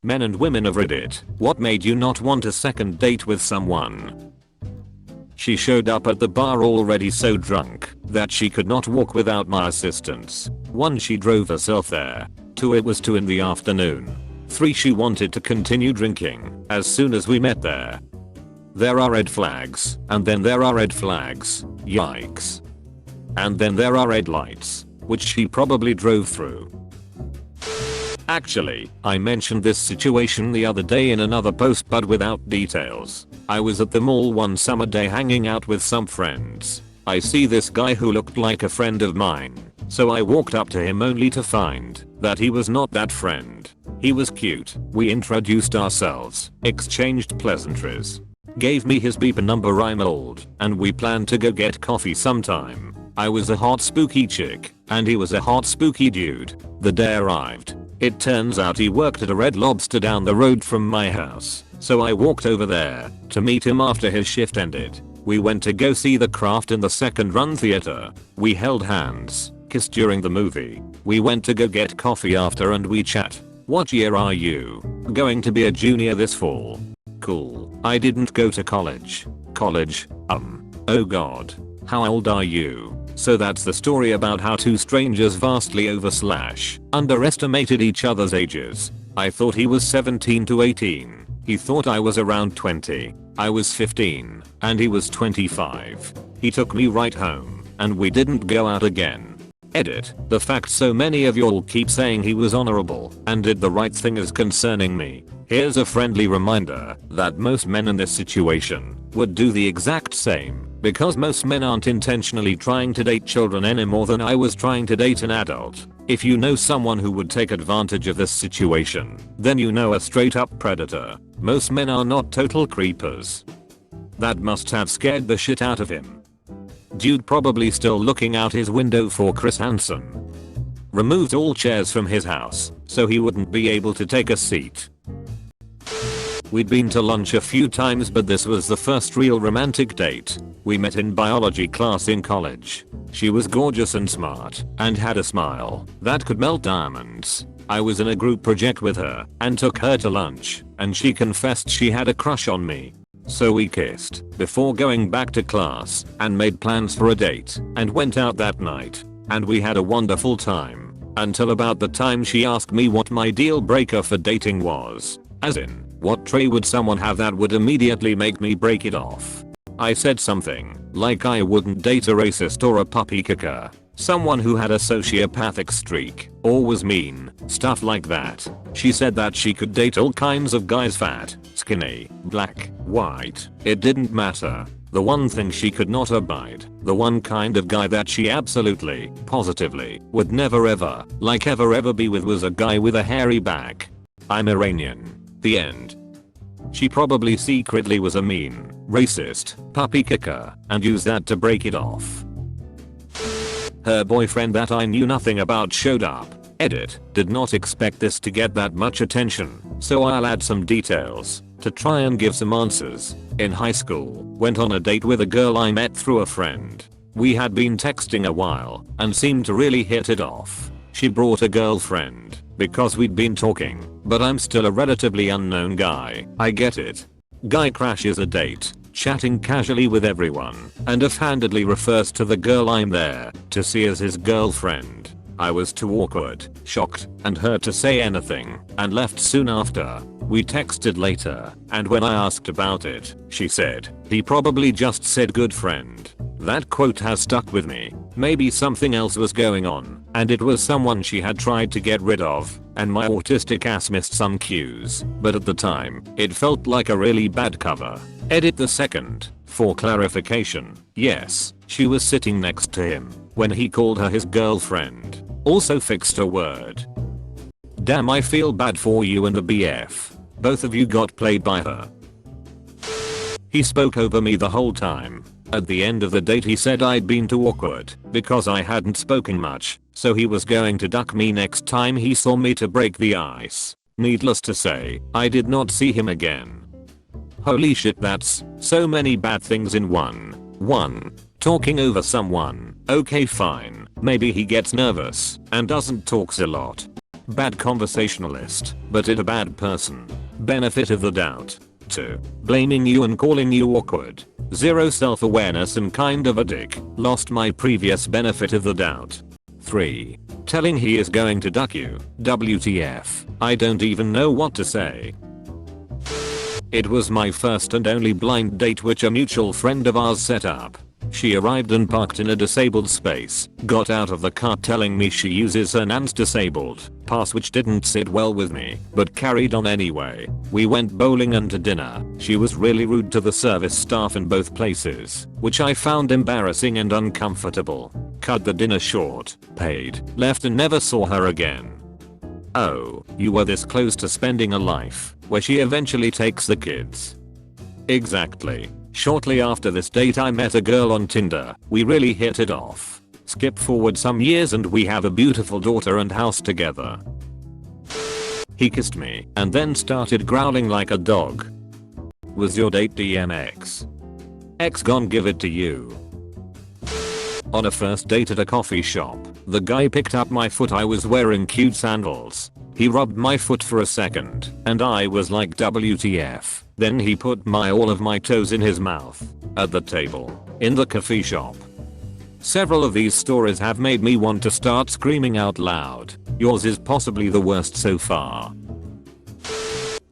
Men and women of Reddit, what made you not want a second date with someone? She showed up at the bar already so drunk that she could not walk without my assistance. 1. She drove herself there. 2. It was 2 in the afternoon. 3. She wanted to continue drinking as soon as we met there. There are red flags, and then there are red flags, yikes. And then there are red lights, which she probably drove through. Actually, I mentioned this situation the other day in another post but without details. I was at the mall one summer day hanging out with some friends. I see this guy who looked like a friend of mine, so I walked up to him only to find that he was not that friend. He was cute, we introduced ourselves, exchanged pleasantries. Gave me his beeper number, I'm old, and we planned to go get coffee sometime. I was a hot spooky chick, and he was a hot spooky dude. The day arrived. It turns out he worked at a Red Lobster down the road from my house, so I walked over there to meet him after his shift ended. We went to go see The Craft in the second run theater. We held hands, kissed during the movie. We went to go get coffee after and we chat. What year are you? Going to be a junior this fall. Cool. I didn't go to college. College? Oh god. How old are you? So that's the story about how two strangers vastly underestimated each other's ages. I thought he was 17 to 18. He thought I was around 20. I was 15, and he was 25. He took me right home, and we didn't go out again. Edit. The fact so many of y'all keep saying he was honorable and did the right thing is concerning me. Here's a friendly reminder that most men in this situation would do the exact same, because most men aren't intentionally trying to date children any more than I was trying to date an adult. If you know someone who would take advantage of this situation, then you know a straight up predator. Most men are not total creepers. That must have scared the shit out of him. Dude probably still looking out his window for Chris Hansen. Removed all chairs from his house so he wouldn't be able to take a seat. We'd been to lunch a few times but this was the first real romantic date. We met in biology class in college. She was gorgeous and smart and had a smile that could melt diamonds. I was in a group project with her and took her to lunch and she confessed she had a crush on me. So we kissed before going back to class and made plans for a date and went out that night. And we had a wonderful time until about the time she asked me what my deal breaker for dating was. As in, what trait would someone have that would immediately make me break it off? I said something like I wouldn't date a racist or a puppy kicker. Someone who had a sociopathic streak or was mean, stuff like that. She said that she could date all kinds of guys, fat, skinny, black, white, it didn't matter. The one thing she could not abide, the one kind of guy that she absolutely, positively, would never ever, like ever be with was a guy with a hairy back. I'm Iranian. The end. She probably secretly was a mean, racist, puppy kicker, and used that to break it off. Her boyfriend that I knew nothing about showed up. Edit. Did not expect this to get that much attention, so I'll add some details to try and give some answers. In high school, went on a date with a girl I met through a friend. We had been texting a while and seemed to really hit it off. She brought a girlfriend because we'd been talking, but I'm still a relatively unknown guy. I get it. Guy crashes a date, chatting casually with everyone, and offhandedly refers to the girl I'm there to see as his girlfriend. I was too awkward, shocked, and hurt to say anything, and left soon after. We texted later, and when I asked about it, she said, he probably just said good friend. That quote has stuck with me. Maybe something else was going on, and it was someone she had tried to get rid of, and my autistic ass missed some cues, but at the time, it felt like a really bad cover. Edit the second. For clarification, yes, she was sitting next to him when he called her his girlfriend. Also fixed a word. Damn, I feel bad for you and the BF. Both of you got played by her. He spoke over me the whole time. At the end of the date he said I'd been too awkward because I hadn't spoken much, so he was going to duck me next time he saw me to break the ice. Needless to say, I did not see him again. Holy shit, that's so many bad things in one. 1. Talking over someone. Okay, fine. Maybe he gets nervous and doesn't talk a lot. Bad conversationalist, but it a bad person. Benefit of the doubt. 2. Blaming you and calling you awkward. 0 self-awareness and kind of a dick. Lost my previous benefit of the doubt. 3. Telling he is going to duck you. WTF. I don't even know what to say. It was my first and only blind date which a mutual friend of ours set up. She arrived and parked in a disabled space, got out of the car telling me she uses her nan's disabled pass, which didn't sit well with me, but carried on anyway. We went bowling and to dinner. She was really rude to the service staff in both places, which I found embarrassing and uncomfortable. Cut the dinner short, paid, left and never saw her again. Oh, you were this close to spending a life where she eventually takes the kids. Exactly. Shortly after this date I met a girl on Tinder. We really hit it off. Skip forward some years and we have a beautiful daughter and house together. He kissed me and then started growling like a dog. Was your date DMX? X gon' give it to you. On a first date at a coffee shop, the guy picked up my foot. I was wearing cute sandals. He rubbed my foot for a second and I was like WTF. Then he put all of my toes in his mouth. At the table. In the coffee shop. Several of these stories have made me want to start screaming out loud. Yours is possibly the worst so far.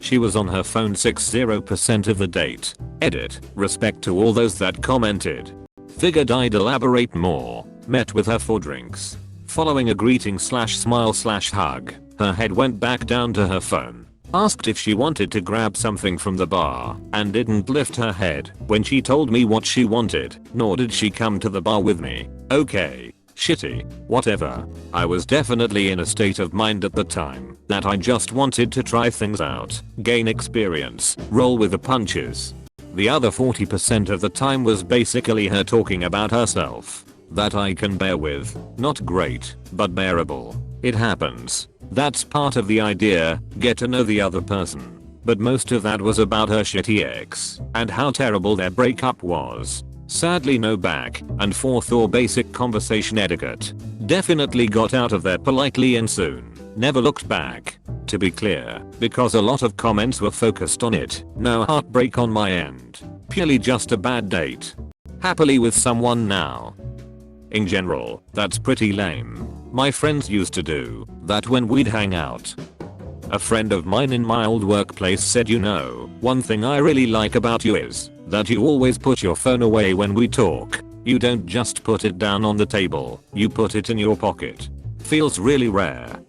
She was on her phone 60% of the date. Edit. Respect to all those that commented. Figured I'd elaborate more. Met with her for drinks. Following a greeting/smile/hug, her head went back down to her phone. Asked if she wanted to grab something from the bar and didn't lift her head when she told me what she wanted, nor did she come to the bar with me. Okay. Shitty. Whatever. I was definitely in a state of mind at the time that I just wanted to try things out, gain experience, roll with the punches. The other 40% of the time was basically her talking about herself. That I can bear with. Not great, but bearable. It happens. That's part of the idea, get to know the other person. But most of that was about her shitty ex and how terrible their breakup was. Sadly no back and forth or basic conversation etiquette. Definitely got out of there politely and soon. Never looked back. To be clear, because a lot of comments were focused on it. No heartbreak on my end. Purely just a bad date. Happily with someone now. In general, that's pretty lame. My friends used to do that when we'd hang out. A friend of mine in my old workplace said, you know, one thing I really like about you is that you always put your phone away when we talk. You don't just put it down on the table, you put it in your pocket. Feels really rare.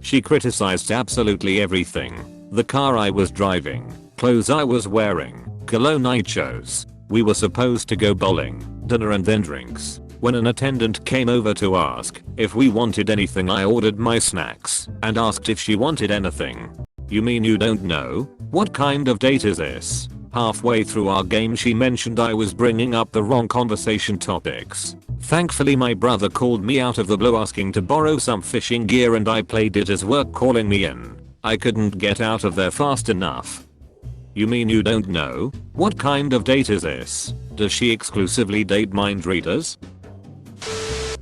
She criticized absolutely everything. The car I was driving, clothes I was wearing, cologne I chose. We were supposed to go bowling, dinner and then drinks. When an attendant came over to ask if we wanted anything, I ordered my snacks and asked if she wanted anything. You mean you don't know? What kind of date is this? Halfway through our game she mentioned I was bringing up the wrong conversation topics. Thankfully my brother called me out of the blue asking to borrow some fishing gear and I played it as work calling me in. I couldn't get out of there fast enough. You mean you don't know? What kind of date is this? Does she exclusively date mind readers?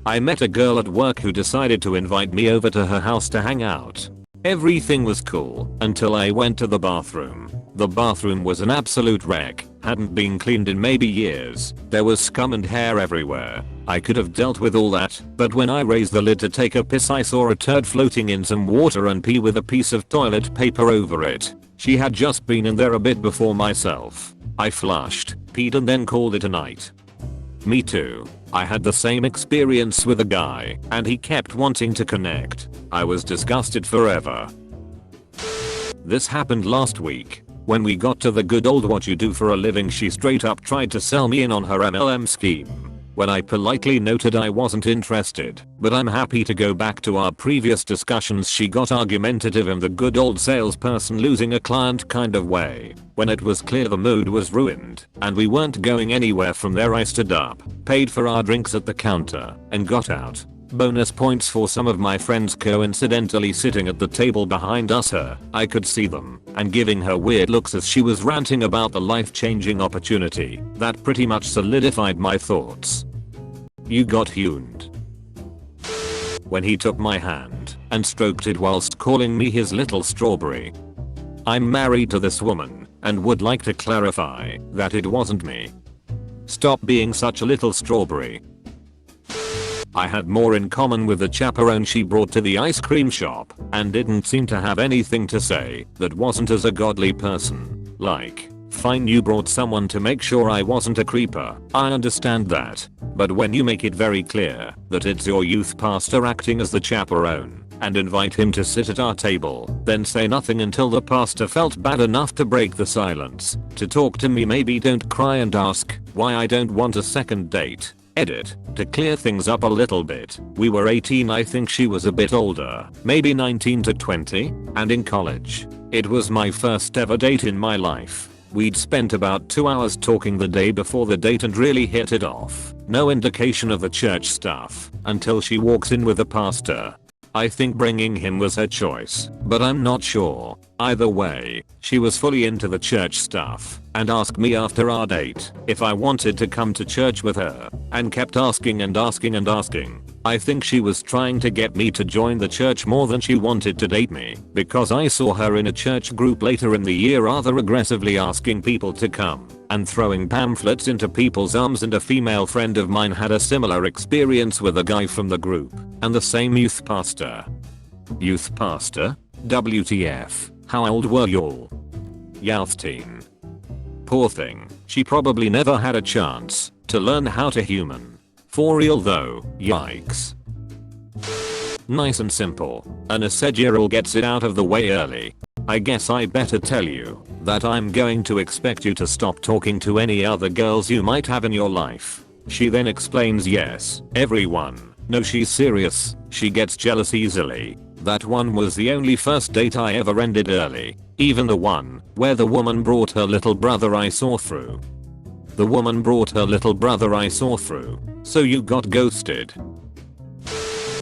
I met a girl at work who decided to invite me over to her house to hang out. Everything was cool until I went to the bathroom. The bathroom was an absolute wreck, hadn't been cleaned in maybe years. There was scum and hair everywhere. I could have dealt with all that, but when I raised the lid to take a piss I saw a turd floating in some water and pee with a piece of toilet paper over it. She had just been in there a bit before myself. I flushed, peed and then called it a night. Me too. I had the same experience with a guy, and he kept wanting to connect. I was disgusted forever. This happened last week. When we got to the good old what you do for a living, she straight up tried to sell me in on her MLM scheme. When I politely noted I wasn't interested, but I'm happy to go back to our previous discussions, she got argumentative in the good old salesperson losing a client kind of way. When it was clear the mood was ruined and we weren't going anywhere from there, I stood up, paid for our drinks at the counter, and got out. Bonus points for some of my friends coincidentally sitting at the table behind us. I could see them and giving her weird looks as she was ranting about the life-changing opportunity. That pretty much solidified my thoughts. You got huned. When he took my hand, and stroked it whilst calling me his little strawberry. I'm married to this woman and would like to clarify that it wasn't me. Stop being such a little strawberry. I had more in common with the chaperone she brought to the ice cream shop and didn't seem to have anything to say that wasn't as a godly person. Like, fine, you brought someone to make sure I wasn't a creeper, I understand that. But when you make it very clear that it's your youth pastor acting as the chaperone and invite him to sit at our table, then say nothing until the pastor felt bad enough to break the silence to talk to me. Maybe don't cry and ask why I don't want a second date. Edit. To clear things up a little bit, we were 18, I think she was a bit older, maybe 19 to 20, and in college. It was my first ever date in my life. We'd spent about 2 hours talking the day before the date and really hit it off. No indication of the church stuff until she walks in with the pastor. I think bringing him was her choice, but I'm not sure. Either way, she was fully into the church stuff and asked me after our date if I wanted to come to church with her and kept asking and asking and asking. I think she was trying to get me to join the church more than she wanted to date me, because I saw her in a church group later in the year rather aggressively asking people to come and throwing pamphlets into people's arms, and a female friend of mine had a similar experience with a guy from the group and the same youth pastor. Youth pastor? WTF. How old were y'all? Youth teen. Poor thing, she probably never had a chance to learn how to human. For real though, yikes. Nice and simple. An Assegiral gets it out of the way early. I guess I better tell you that I'm going to expect you to stop talking to any other girls you might have in your life. She then explains, yes, everyone. No, she's serious. She gets jealous easily. That one was the only first date I ever ended early. Even the one where the woman brought her little brother I saw through. The woman brought her little brother I saw through. So you got ghosted.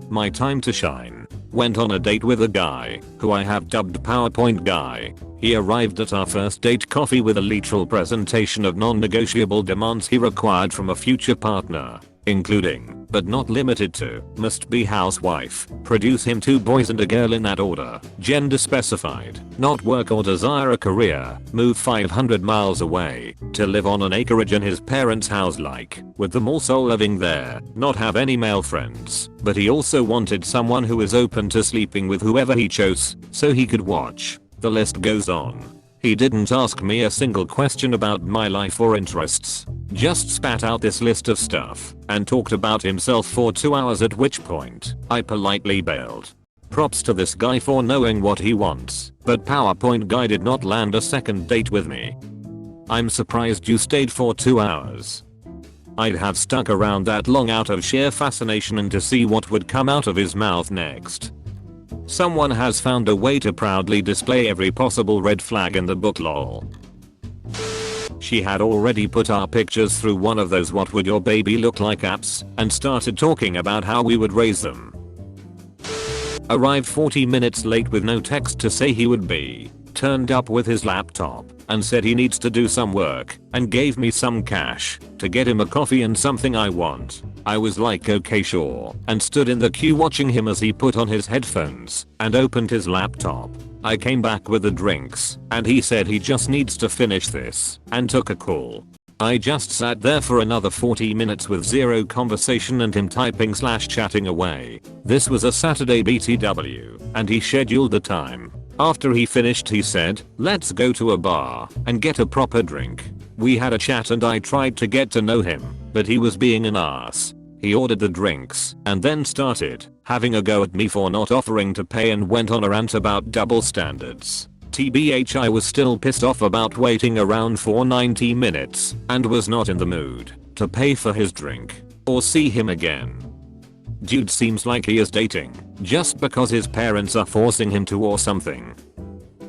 My time to shine. Went on a date with a guy who I have dubbed PowerPoint guy. He arrived at our first date coffee with a literal presentation of non-negotiable demands he required from a future partner, including, but not limited to, must be housewife, produce him 2 boys and a girl in that order, gender specified, not work or desire a career, move 500 miles away, to live on an acreage in his parents' house, like, with them also living there, not have any male friends, but he also wanted someone who is open to sleeping with whoever he chose, so he could watch. The list goes on. He didn't ask me a single question about my life or interests, just spat out this list of stuff and talked about himself for 2 hours, at which point I politely bailed. Props to this guy for knowing what he wants, but PowerPoint guy did not land a second date with me. I'm surprised you stayed for 2 hours. I'd have stuck around that long out of sheer fascination and to see what would come out of his mouth next. Someone has found a way to proudly display every possible red flag in the book, lol. She had already put our pictures through one of those what would your baby look like apps and started talking about how we would raise them. Arrived 40 minutes late with no text to say he would be. Turned up with his laptop and said he needs to do some work and gave me some cash to get him a coffee and something I want. I was like, okay, sure, and stood in the queue watching him as he put on his headphones and opened his laptop. I came back with the drinks and he said he just needs to finish this and took a call. I just sat there for another 40 minutes with zero conversation and him typing/chatting away. This was a Saturday BTW and he scheduled the time. After he finished he said, let's go to a bar and get a proper drink. We had a chat and I tried to get to know him, but he was being an ass. He ordered the drinks and then started having a go at me for not offering to pay and went on a rant about double standards. TBH, I was still pissed off about waiting around for 90 minutes and was not in the mood to pay for his drink or see him again. Dude seems like he is dating just because his parents are forcing him to or something.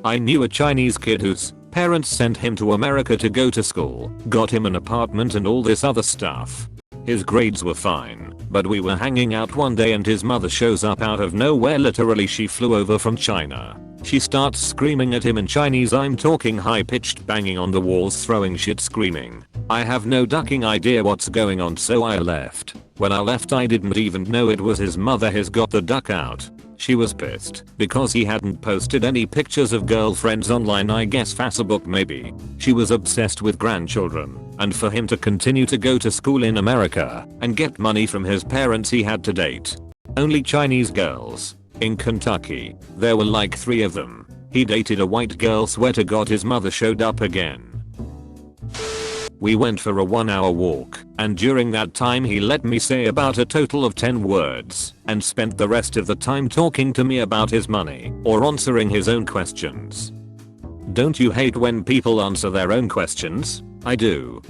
I knew a Chinese kid whose parents sent him to America to go to school, got him an apartment and all this other stuff. His grades were fine, but we were hanging out one day and his mother shows up out of nowhere. Literally, she flew over from China. She starts screaming at him in Chinese. I'm talking high-pitched, banging on the walls, throwing shit, screaming. I have no ducking idea what's going on, so I left. When I left I didn't even know it was his mother. He's got the duck out. She was pissed because he hadn't posted any pictures of girlfriends online, I guess Facebook maybe. She was obsessed with grandchildren, and for him to continue to go to school in America and get money from his parents he had to date only Chinese girls. In Kentucky, there were like 3 of them. He dated a white girl, swear to God his mother showed up again. We went for a 1-hour walk, and during that time he let me say about a total of 10 words, and spent the rest of the time talking to me about his money, or answering his own questions. Don't you hate when people answer their own questions? I do.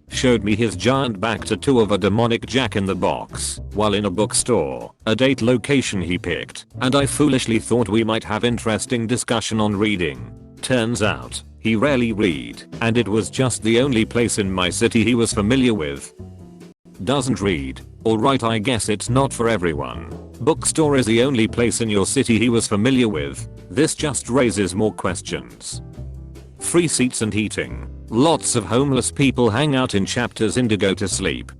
Showed me his giant back tattoo of a demonic Jack-in-the-Box while in a bookstore, a date location he picked, and I foolishly thought we might have interesting discussion on reading. Turns out, he rarely read, and it was just the only place in my city he was familiar with. Doesn't read. Alright, I guess it's not for everyone. Bookstore is the only place in your city he was familiar with. This just raises more questions. Free seats and heating. Lots of homeless people hang out in chapters in to go to sleep.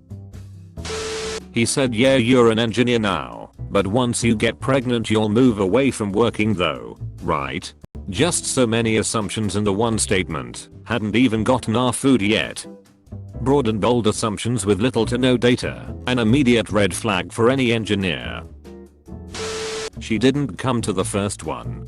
He said, yeah, you're an engineer now, but once you get pregnant you'll move away from working though, right? Just so many assumptions in the one statement. Hadn't even gotten our food yet. Broad and bold assumptions with little to no data. An immediate red flag for any engineer. She didn't come to the first one.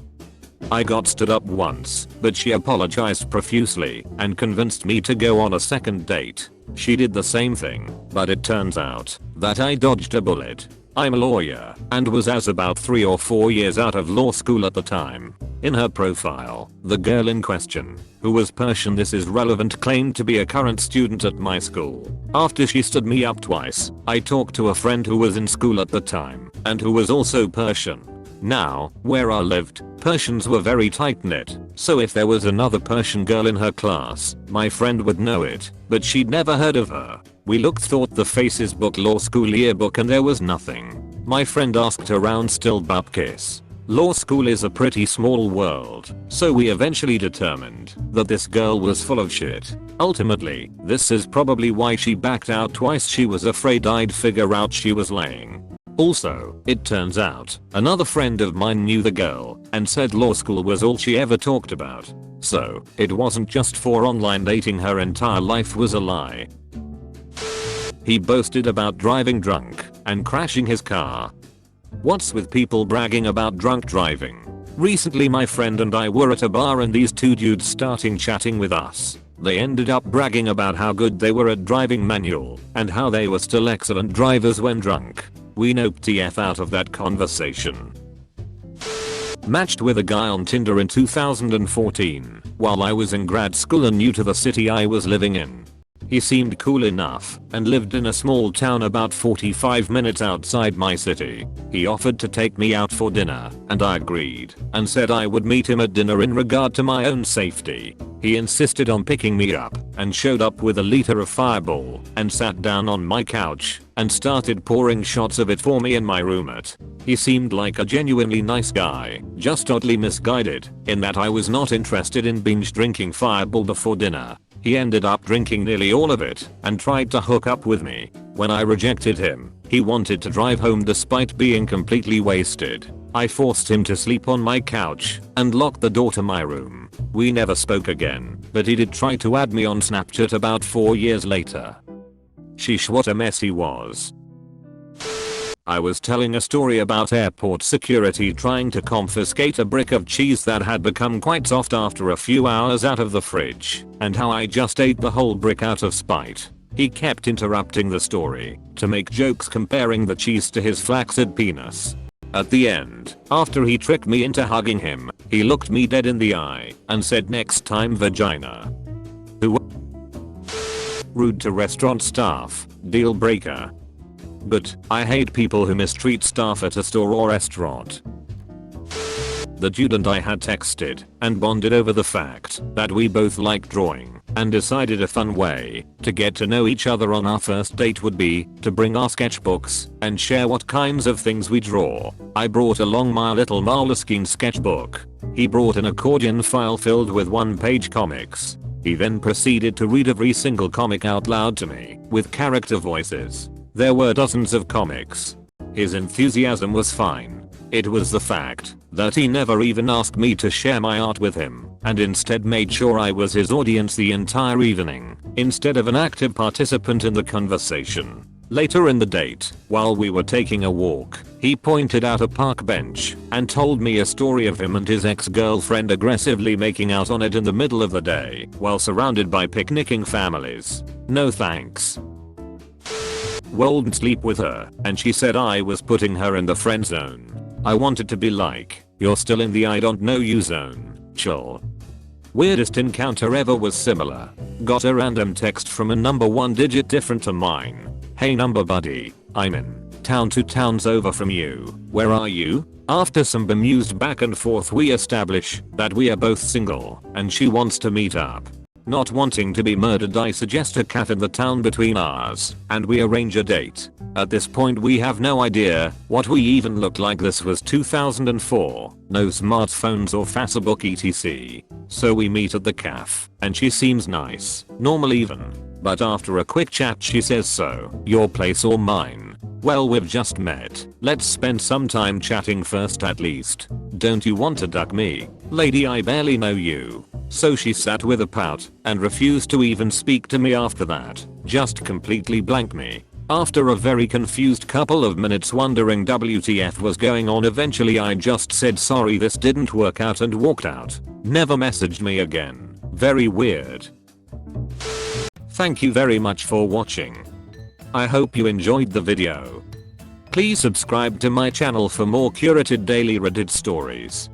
I got stood up once, but she apologized profusely and convinced me to go on a second date. She did the same thing, but it turns out that I dodged a bullet. I'm a lawyer and was about 3 or 4 years out of law school at the time. In her profile, the girl in question, who was Persian, this is relevant, claimed to be a current student at my school. After she stood me up twice, I talked to a friend who was in school at the time and who was also Persian. Now, where I lived, Persians were very tight-knit, so if there was another Persian girl in her class, my friend would know it, but she'd never heard of her. We looked through the Faces Book Law School yearbook and there was nothing. My friend asked around, still bupkis. Law school is a pretty small world, so we eventually determined that this girl was full of shit. Ultimately, this is probably why she backed out twice. She was afraid I'd figure out she was laying. Also, it turns out, another friend of mine knew the girl and said law school was all she ever talked about. So, it wasn't just for online dating, her entire life was a lie. He boasted about driving drunk and crashing his car. What's with people bragging about drunk driving? Recently my friend and I were at a bar and these 2 dudes starting chatting with us. They ended up bragging about how good they were at driving manual and how they were still excellent drivers when drunk. We noped the F out of that conversation. Matched with a guy on Tinder in 2014 while I was in grad school and new to the city I was living in. He seemed cool enough and lived in a small town about 45 minutes outside my city. He offered to take me out for dinner and I agreed and said I would meet him at dinner in regard to my own safety. He insisted on picking me up and showed up with a liter of Fireball and sat down on my couch and started pouring shots of it for me and my roommate. He seemed like a genuinely nice guy, just oddly misguided in that I was not interested in binge drinking Fireball before dinner. He ended up drinking nearly all of it and tried to hook up with me. When I rejected him, he wanted to drive home despite being completely wasted. I forced him to sleep on my couch and locked the door to my room. We never spoke again, but he did try to add me on Snapchat about 4 years later. Sheesh, what a mess he was. I was telling a story about airport security trying to confiscate a brick of cheese that had become quite soft after a few hours out of the fridge, and how I just ate the whole brick out of spite. He kept interrupting the story to make jokes comparing the cheese to his flaccid penis. At the end, after he tricked me into hugging him, he looked me dead in the eye and said, next time vagina. Rude to restaurant staff, deal breaker. But I hate people who mistreat staff at a store or restaurant. The dude and I had texted and bonded over the fact that we both like drawing and decided a fun way to get to know each other on our first date would be to bring our sketchbooks and share what kinds of things we draw. I brought along my little Moleskine sketchbook. He brought an accordion file filled with 1-page comics. He then proceeded to read every single comic out loud to me with character voices. There were dozens of comics. His enthusiasm was fine. It was the fact that he never even asked me to share my art with him, and instead made sure I was his audience the entire evening, instead of an active participant in the conversation. Later in the date, while we were taking a walk, he pointed out a park bench and told me a story of him and his ex-girlfriend aggressively making out on it in the middle of the day while surrounded by picnicking families. No thanks. Wouldn't sleep with her, and she said I was putting her in the friend zone. I wanted to be like, you're still in the I don't know you zone, chill. Weirdest encounter ever was similar. Got a random text from a number 1 digit different to mine. Hey number buddy, I'm in town 2 towns over from you. Where are you? After some bemused back and forth we establish that we are both single and she wants to meet up. Not wanting to be murdered I suggest a cat in the town between ours and we arrange a date. At this point we have no idea what we even look like. This was 2004, no smartphones or Facebook etc. So we meet at the cafe and she seems nice, normal even. But after a quick chat she says, so, your place or mine? Well, we've just met. Let's spend some time chatting first at least. Don't you want to duck me? Lady, I barely know you. So she sat with a pout and refused to even speak to me after that. Just completely blanked me. After a very confused couple of minutes wondering WTF was going on, eventually I just said sorry this didn't work out and walked out. Never messaged me again. Very weird. Thank you very much for watching. I hope you enjoyed the video. Please subscribe to my channel for more curated daily Reddit stories.